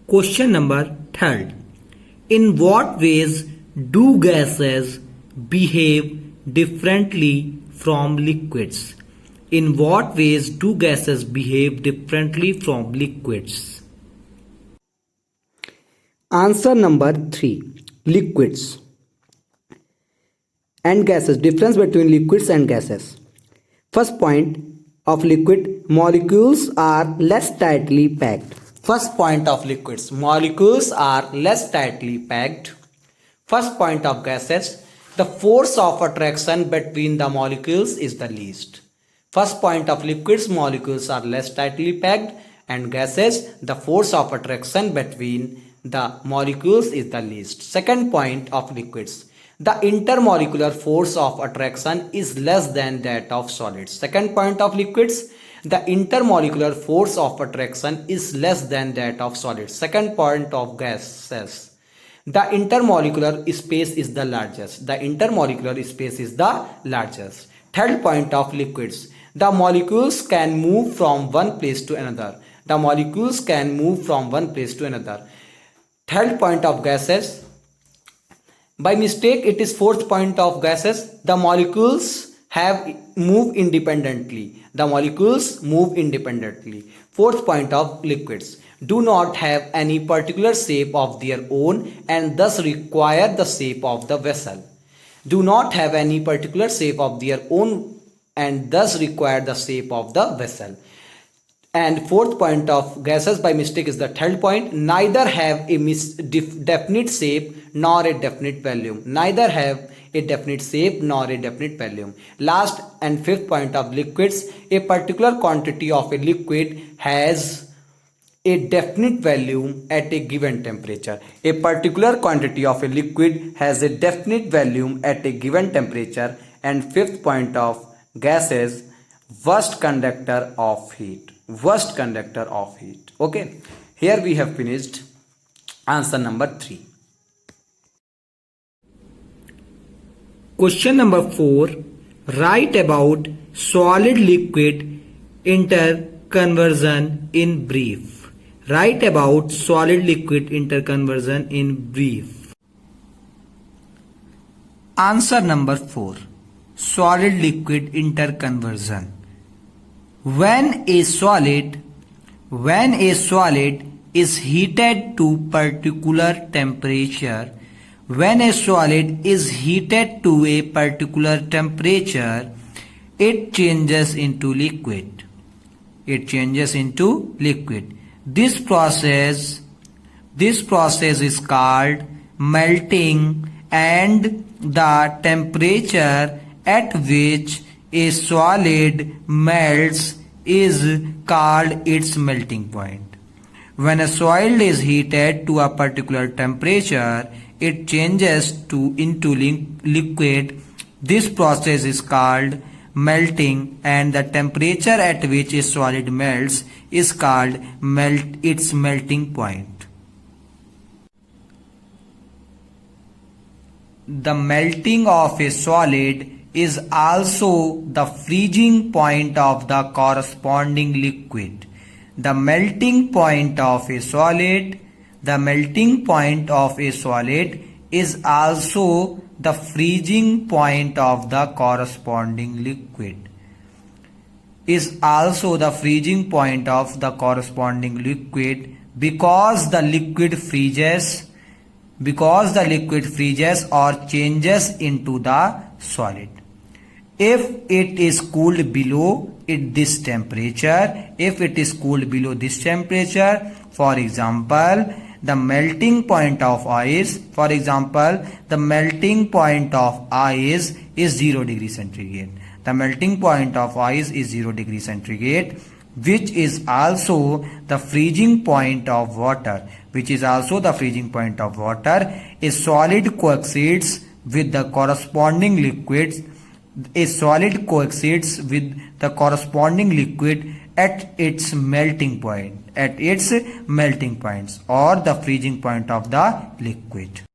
Question number 3rd. In what ways do gases behave differently from liquids? In what ways do gases behave differently from liquids? Answer number 3. Liquids and gases. Difference between liquids and gases. First point of liquid, molecules are less tightly packed. First point of liquids, molecules are less tightly packed. First point of gases, the force of attraction between the molecules is the least. First point of liquids, molecules are less tightly packed, and gases, the force of attraction between the molecules is the least. Second point of liquids, the intermolecular force of attraction is less than that of solids. Second point of liquids, the intermolecular force of attraction is less than that of solids. Second point of gases, the intermolecular space is the largest. The intermolecular space is the largest. Third point of liquids, the molecules can move from one place to another. The molecules can move from one place to another. Third point of gases, by mistake it is fourth point of gases, the molecules move independently. The molecules move independently. Fourth point of liquids, do not have any particular shape of their own and thus require the shape of the vessel. Do not have any particular shape of their own and thus require the shape of the vessel. And fourth point of gases by mistake is the third point, neither have a definite shape nor a definite volume. Neither have a definite shape nor a definite volume. Last and fifth point of liquids, a particular quantity of a liquid has a definite volume at a given temperature. A particular quantity of a liquid has a definite volume at a given temperature. And fifth point of gases, worst conductor of heat. Worst conductor of heat. Okay, here we have finished answer number 3. Question number 4. Write about solid liquid interconversion in brief. Write about solid liquid interconversion in brief. Answer number 4. Solid liquid interconversion. When a solid is heated to particular temperature, when a solid is heated to a particular temperature, it changes into liquid. It changes into liquid. This process is called melting, and the temperature at which a solid melts is called its melting point. When a solid is heated to a particular temperature, it changes into liquid. This process is called melting, and the temperature at which a solid melts is called its melting point. The melting of a solid is also the freezing point of the corresponding liquid. The melting point of a solid is also the freezing point of the corresponding liquid. Because the liquid freezes or changes into the solid. If it is cooled below this temperature, for example, the melting point of ice, is 0 degree centigrade. The melting point of ice is 0 degree centigrade, which is also the freezing point of water. A solid coexists with the corresponding liquids. A solid coexists with the corresponding liquid at its melting point, or the freezing point of the liquid.